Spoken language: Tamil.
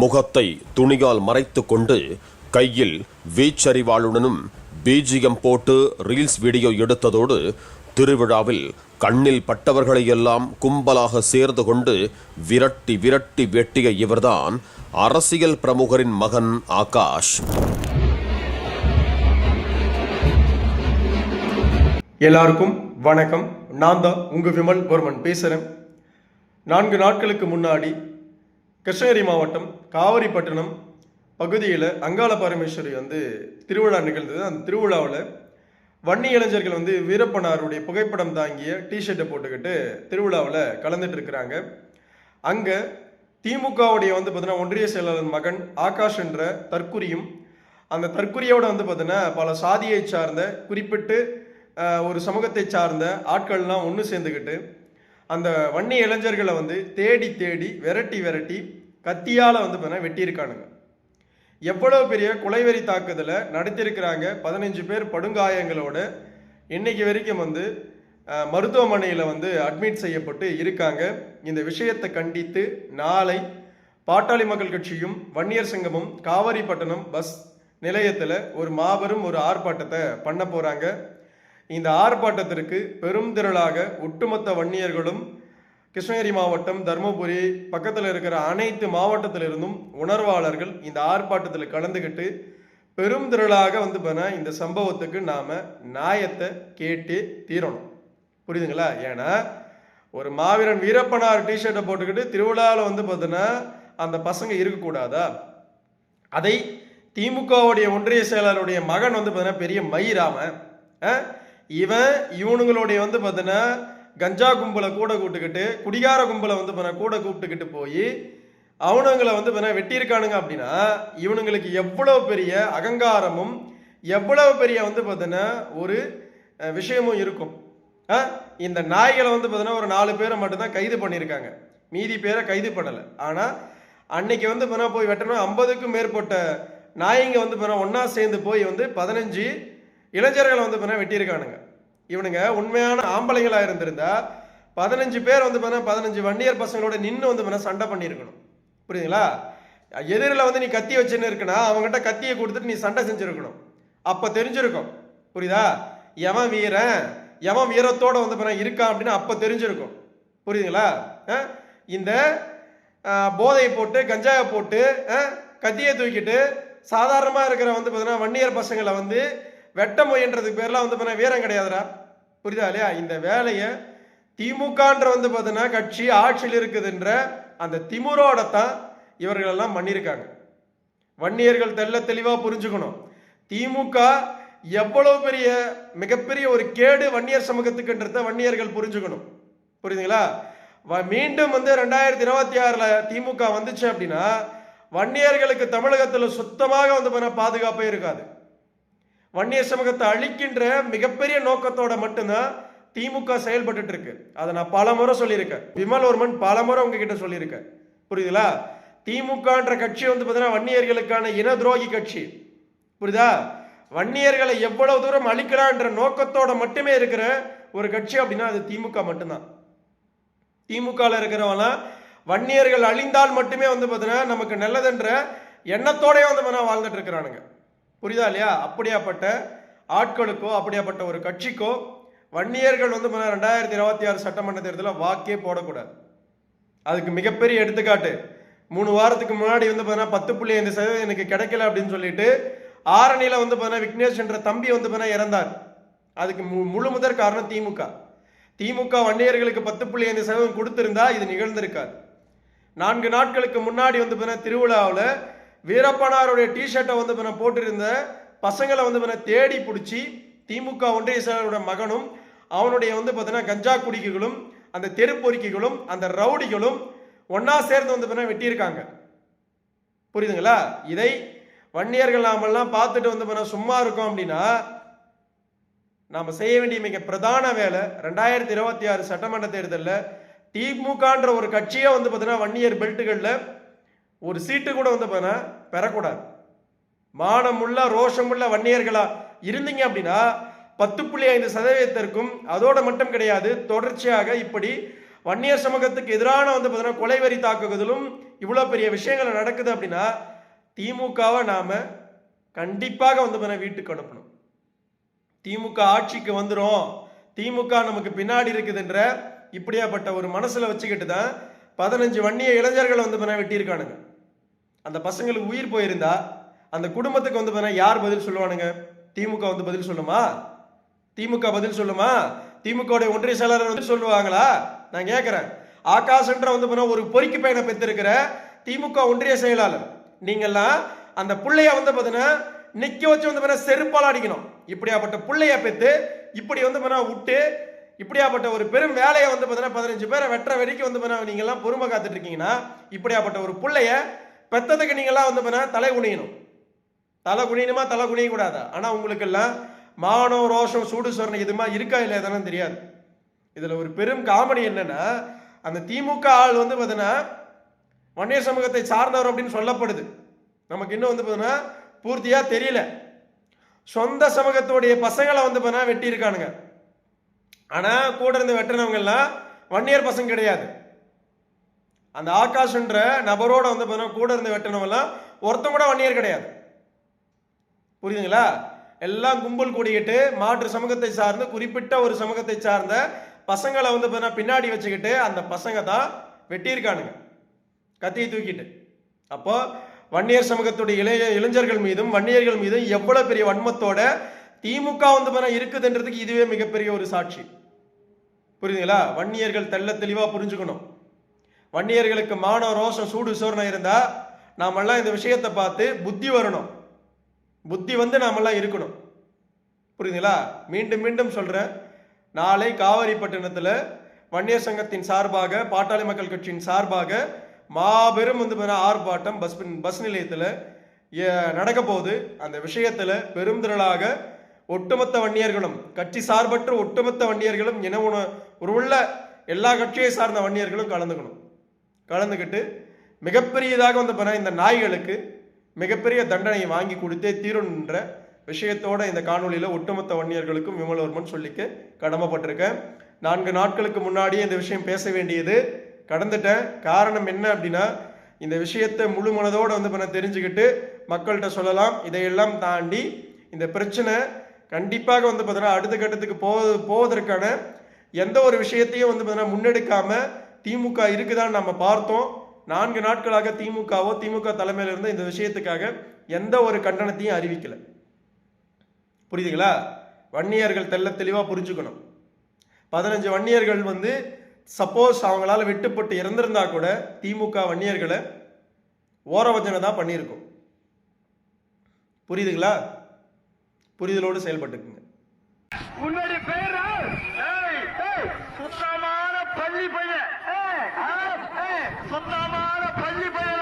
முகத்தை துணியால் மறைத்து கொண்டு கையில் வீச்சரிவாளுடனும் பீஜியம் போட்டு ரீல்ஸ் வீடியோ எடுத்ததோடு திருவிழாவில் கண்ணில் பட்டவர்களையெல்லாம் கும்பலாக சேர்ந்து கொண்டு விரட்டி விரட்டி வெட்டிய இவர்தான் அரசியல் பிரமுகரின் மகன் ஆகாஷ். எல்லாருக்கும் வணக்கம். நான் தான் உங்கள் விமல் வர்மன் பேசுகிறேன். 4 நாட்களுக்கு முன்னாடி கிருஷ்ணகிரி மாவட்டம் காவிரிப்பட்டினம் பகுதியில் அங்காள பரமேஸ்வரி திருவிழா நிகழ்ந்தது. அந்த திருவிழாவில் வன்னி இளைஞர்கள் வீரப்பனாருடைய புகைப்படம் தாங்கிய டிஷர்ட்டை போட்டுக்கிட்டு திருவிழாவில் கலந்துட்டு இருக்கிறாங்க. அங்கே திமுகவுடைய பார்த்தீங்கன்னா ஒன்றிய செயலாளர் மகன் ஆகாஷ் என்ற தற்குறியும், அந்த தற்குறியோட பார்த்தீங்கன்னா பல சாதியை சார்ந்த குறிப்பிட்டு ஒரு சமூகத்தை சார்ந்த ஆட்கள்லாம் ஒன்று சேர்ந்துக்கிட்டு அந்த வன்னி இளைஞர்களை தேடி தேடி விரட்டி விரட்டி கத்தியால் பார்த்தீங்கன்னா வெட்டியிருக்கானுங்க. எவ்வளோ பெரிய கொலைவெறி தாக்குதலை நடத்தியிருக்கிறாங்க. 15 பேர் படுகாயங்களோட இன்னைக்கு வரைக்கும் மருத்துவமனையில் அட்மிட் செய்யப்பட்டு இருக்காங்க. இந்த விஷயத்தை கண்டித்து நாளை பாட்டாளி மக்கள் கட்சியும் வன்னியர் சங்கமும் காவிரிப்பட்டினம் பஸ் நிலையத்தில் ஒரு மாபெரும் ஆர்ப்பாட்டத்தை பண்ண போகிறாங்க. இந்த ஆர்ப்பாட்டத்திற்கு பெரும் திரளாக ஒட்டுமொத்த வன்னியர்களும் கிருஷ்ணகிரி மாவட்டம், தருமபுரி பக்கத்தில் இருக்கிற அனைத்து மாவட்டத்திலிருந்தும் உணர்வாளர்கள் இந்த ஆர்ப்பாட்டத்தில் கலந்துக்கிட்டு பெரும் திரளாக இந்த சம்பவத்துக்கு நாம் நியாயத்தை கேட்டே தீரணும். புரியுதுங்களா? ஏன்னா ஒரு மாவீரன் வீரப்பனார் டிஷர்ட்டை போட்டுக்கிட்டு திருவிழாவில் பார்த்தீங்கன்னா அந்த பசங்க இருக்கக்கூடாதா? அதை திமுகவுடைய ஒன்றிய செயலாளருடைய மகன் பார்த்தீங்கன்னா பெரிய மயிராமன் இவனுங்களுடைய பார்த்தீங்கன்னா கஞ்சா கும்பலை கூட கூப்பிட்டுக்கிட்டு, குடிகார கும்பலை கூட கூப்பிட்டுக்கிட்டு போய் அவனுங்களை வெட்டியிருக்கானுங்க. அப்படின்னா இவனுங்களுக்கு எவ்வளோ பெரிய அகங்காரமும் எவ்வளவு பெரிய பார்த்தீங்கன்னா ஒரு விஷயமும் இருக்கும். இந்த நாய்களை பார்த்தீங்கன்னா ஒரு 4 பேரை மட்டும்தான் கைது பண்ணியிருக்காங்க, மீதி பேரை கைது பண்ணலை. ஆனால் அன்னைக்கு பார்த்தீங்கன்னா போய் வெட்டணும் 50க்கும் மேற்பட்ட நாய்ங்க ஒன்றா சேர்ந்து போய் 15 இளைஞர்களை வெட்டியிருக்கானுங்க. இவனுங்க உண்மையான ஆம்பளைங்களா இருந்திருந்தா 15 பேர் 15 வன்னியர் பசங்களோட நின்று சண்டை பண்ணியிருக்கணும். புரியுதுங்களா? எதிரில் நீ கத்தி வச்சுன்னு இருக்குன்னா அவங்ககிட்ட கத்தியை கொடுத்துட்டு நீ சண்டை செஞ்சிருக்கணும். அப்போ தெரிஞ்சிருக்கும். புரியுதா? எவன் வீரன், எவன் வீரத்தோட இருக்கான் அப்படின்னு அப்போ தெரிஞ்சிருக்கும். புரியுதுங்களா? இந்த போதையை போட்டு கஞ்சாயை போட்டு கத்தியை தூக்கிட்டு சாதாரணமாக இருக்கிற பார்த்தீங்கன்னா வன்னியர் பசங்களை வெட்ட முயன்றதுக்கு பேர்லாம் வீரம் கிடையாதுடா. புரியுதா இல்லையா? இந்த வேலையை திமுகன்ற பார்த்தீங்கன்னா கட்சி ஆட்சியில் இருக்குதுன்ற அந்த திமுரோடத்தான் இவர்கள் எல்லாம் பண்ணியிருக்காங்க. வன்னியர்கள் தெளிவாக புரிஞ்சுக்கணும். திமுக எவ்வளவு பெரிய மிகப்பெரிய ஒரு கேடு வன்னியர் சமூகத்துக்குன்றத வன்னியர்கள் புரிஞ்சுக்கணும். புரியுதுங்களா? மீண்டும் 2026 திமுக வந்துச்சு அப்படின்னா வன்னியர்களுக்கு தமிழகத்தில் சுத்தமாக பாதுகாப்பே இருக்காது. வன்னியர் சமூகத்தை அழிக்கின்ற மிகப்பெரிய நோக்கத்தோட மட்டும்தான் திமுக செயல்பட்டு இருக்கு. அதை நான் பல முறை சொல்லியிருக்கேன். விமல் வர்மன் பல முறை உங்ககிட்ட சொல்லியிருக்கேன். புரியுதுங்களா? திமுகன்ற கட்சி பார்த்தீங்கன்னா வன்னியர்களுக்கான இன துரோகி கட்சி. புரியுதா? வன்னியர்களை எவ்வளவு தூரம் அழிக்கலான்ற நோக்கத்தோட மட்டுமே இருக்கிற ஒரு கட்சி அப்படின்னா அது திமுக மட்டும்தான். திமுகவில் இருக்கிறவங்களாம் வன்னியர்கள் அழிந்தால் மட்டுமே பார்த்தீங்கன்னா நமக்கு நல்லதுன்ற எண்ணத்தோட வாழ்ந்துட்டு இருக்கிறானுங்க. புரியுதா இல்லையா? அப்படியாப்பட்ட ஆட்களுக்கோ அப்படியாப்பட்ட ஒரு கட்சிக்கோ வன்னியர்கள் 2026 சட்டமன்ற தேர்தலில் வாக்கே போடக்கூடாது. அதுக்கு மிகப்பெரிய எடுத்துக்காட்டு 3 வாரத்துக்கு முன்னாடி 10.5% எனக்கு கிடைக்கல அப்படின்னு சொல்லிட்டு ஆரணியில் விக்னேஷ் என்ற தம்பி இறந்தார். அதுக்கு முழு முதற் காரணம் திமுக. திமுக வன்னியர்களுக்கு 10.5% கொடுத்திருந்தா இது நிகழ்ந்திருக்காது. 4 நாட்களுக்கு முன்னாடி திருவிழாவில் வீரப்பனாருடைய டிஷர்ட்டை போட்டிருந்த பசங்களை தேடி பிடிச்சி திமுக ஒன்றிய செயலரோட மகனும் அவனுடைய பார்த்தீங்கன்னா கஞ்சா குடிக்கைகளும் அந்த தெருப்பொறிக்கைகளும் அந்த ரவுடிகளும் ஒன்னா சேர்ந்து வெட்டியிருக்காங்க. புரியுதுங்களா? இதை வன்னியர்கள் நாமெல்லாம் பார்த்துட்டு சும்மா இருக்கோம் அப்படின்னா நாம செய்ய வேண்டிய மிக பிரதான வேலை 2026 சட்டமன்ற தேர்தலில் திமுகன்ற ஒரு கட்சியே பார்த்தீங்கன்னா வன்னியர் பெல்ட்டுகளில் ஒரு சீட்டு கூட பெறக்கூடாது. மானமுள்ள ரோஷமுள்ள வன்னியர்களா இருந்தீங்க அப்படின்னா 10.5% அதோட மட்டும் கிடையாது, தொடர்ச்சியாக இப்படி வன்னியர் சமூகத்துக்கு எதிரான வந்து பார்த்தீங்கன்னா கொலைவெறி தாக்குதலும் இவ்வளோ பெரிய விஷயங்கள் நடக்குது அப்படின்னா திமுகவை நாம கண்டிப்பாக வந்து பார்த்தீங்கன்னா வீட்டுக்கு அனுப்பணும். திமுக ஆட்சிக்கு வந்துடும், திமுக நமக்கு பின்னாடி இருக்குதுன்ற இப்படியாப்பட்ட ஒரு மனசுல வச்சுக்கிட்டு தான் 15 வன்னிய இளைஞர்களை வந்து பார்த்தீங்கன்னா வெட்டியிருக்கானுங்க. அந்த பசங்களுக்கு உயிர் போயிருந்தா அந்த குடும்பத்துக்கு வந்து பார்த்தீங்கன்னா யார் பதில் சொல்லுவானுங்க? திமுக வந்து பதில் சொல்லுமா? திமுக பதில் சொல்லுமா? திமுக ஒன்றிய செயலாளர் வந்து சொல்லுவாங்களா? நான் கேட்கிறேன். ஆகாஷ்ன்ற வந்து பார்த்தீங்கன்னா ஒரு பொறுக்கி பையனை பெற்றிருக்கிற திமுக ஒன்றிய செயலாளர் நீங்கெல்லாம் அந்த புள்ளைய வந்து பார்த்தீங்கன்னா நிக்க வச்சு வந்து பார்த்தீங்கன்னா செருப்பால் அடிக்கணும். இப்படியாப்பட்ட புள்ளைய பெற்று இப்படி வந்து பார்த்தீங்கன்னா விட்டு இப்படியாப்பட்ட ஒரு பெரும் வேலையை வந்து பார்த்தீங்கன்னா 15 பேரை வெற்ற வெடிக்க வந்து பார்த்தீங்கன்னா நீங்க எல்லாம் பொறுமை காத்துட்டு இருக்கீங்கன்னா இப்படியாப்பட்ட ஒரு புள்ளைய பெத்ததுக்கு நீங்கெல்லாம் வந்து பார்த்தீங்கன்னா தலை குனியணும். தலை குனியணுமா தலை குனிய கூடாதா? ஆனா உங்களுக்கு எல்லாம் மானம் ரோஷம் சூடு சொரணை இதுமா இருக்கா இல்லை எதனா தெரியாது. இதுல ஒரு பெரும் காமெடி என்னன்னா அந்த திமுக ஆள் வந்து பார்த்தீங்கன்னா வன்னியர் சமூகத்தை சார்ந்தவர் அப்படின்னு சொல்லப்படுது. நமக்கு இன்னும் வந்து பார்த்தீங்கன்னா பூர்த்தியா தெரியல. சொந்த சமூகத்துடைய பசங்களை வந்து பார்த்தீங்கன்னா வெட்டி இருக்கானுங்க. ஆனா கூட இருந்து வெட்டினவங்க எல்லாம் வன்னியர் பசங்க கிடையாது. அந்த ஆகாஷ்ன்ற நபரோட வந்து பார்த்தீங்கன்னா கூட இருந்து வெட்டினவங்க எல்லாம் ஒருத்தம் கூட வன்னியர் கிடையாது. புரியுதுங்களா? எல்லாம் கும்பல் கூடிக்கிட்டு மாற்று சமூகத்தை சார்ந்து குறிப்பிட்ட ஒரு சமூகத்தை சார்ந்த பசங்களை வந்து பார்த்தீங்கன்னா பின்னாடி வச்சுக்கிட்டு அந்த பசங்க தான் வெட்டியிருக்கானுங்க கத்தியை தூக்கிட்டு. அப்போ வன்னியர் சமூகத்துடைய இளைஞர்கள் மீதும் வன்னியர்கள் மீதும் எவ்வளவு பெரிய வன்மத்தோட திமுக வந்து பார்த்தீங்கன்னா இருக்குதுன்றதுக்கு இதுவே மிகப்பெரிய ஒரு சாட்சி. புரியுதுங்களா? வன்னியர்கள் தெள்ள தெளிவா புரிஞ்சுக்கணும். வன்னியர்களுக்கு மானம் ரோஷம் சூடு சோரணம் இருந்தா நாமெல்லாம் இந்த விஷயத்தை பார்த்து புத்தி வரணும். புத்தி வந்து நாமெல்லாம் இருக்கணும். புரியுதுங்களா? மீண்டும் மீண்டும் சொல்றேன், நாளை காவிரிப்பட்டினத்தில் வன்னியர் சங்கத்தின் சார்பாக பாட்டாளி மக்கள் கட்சியின் சார்பாக மாபெரும் வந்து ஆர்ப்பாட்டம் பஸ் நிலையத்தில் நடக்க போகுது. அந்த விஷயத்தில் பெருந்திரளாக ஒட்டுமொத்த வன்னியர்களும் கட்சி சார்பற்ற ஒட்டுமொத்த வன்னியர்களும் இன உள்ள எல்லா கட்சியை சார்ந்த வன்னியர்களும் கலந்துக்கிட்டு மிகப்பெரியதாக வந்து இந்த நாய்களுக்கு மிகப்பெரிய தண்டனையை வாங்கி கொடுத்தே தீருன்ற விஷயத்தோட இந்த காணொலியில் ஒட்டுமொத்த வன்னியர்களுக்கும் விமலவர்மன் சொல்லிக்க கடமைப்பட்டிருக்கேன். 4 நாட்களுக்கு முன்னாடியே இந்த விஷயம் பேச வேண்டியது கடந்துட்டேன். காரணம் என்ன அப்படின்னா இந்த விஷயத்தை முழு மனதோடு வந்து தெரிஞ்சுக்கிட்டு மக்கள்கிட்ட சொல்லலாம். இதையெல்லாம் தாண்டி இந்த பிரச்சனை கண்டிப்பாக வந்து பார்த்தீங்கன்னா அடுத்த கட்டத்துக்கு போவதற்கான எந்த ஒரு விஷயத்தையும் வந்து பார்த்தீங்கன்னா முன்னெடுக்காம திமுக இருக்குதான்னு நம்ம பார்த்தோம். 4 நாட்களாக திமுக தலைமையில இருந்து இந்த விஷயத்துக்காக எந்த ஒரு கண்டனத்தையும் அறிவிக்கல. புரியுதுங்களா? வன்னியர்கள் தெள்ள தெளிவா புரிஞ்சுக்கணும். 15 வன்னியர்கள் வந்து சப்போஸ் அவங்களால வெட்டுப்பட்டு இறந்திருந்தா கூட திமுக வன்னியர்களை ஓரவஞ்சனை தான் பண்ணியிருக்கும். புரியுதுங்களா? புரிதலோடு செயல்பட்டுக்குங்க. உன்னுடைய பேர் சுத்தமான பள்ளி பையன், சுத்தமான பள்ளி பையன்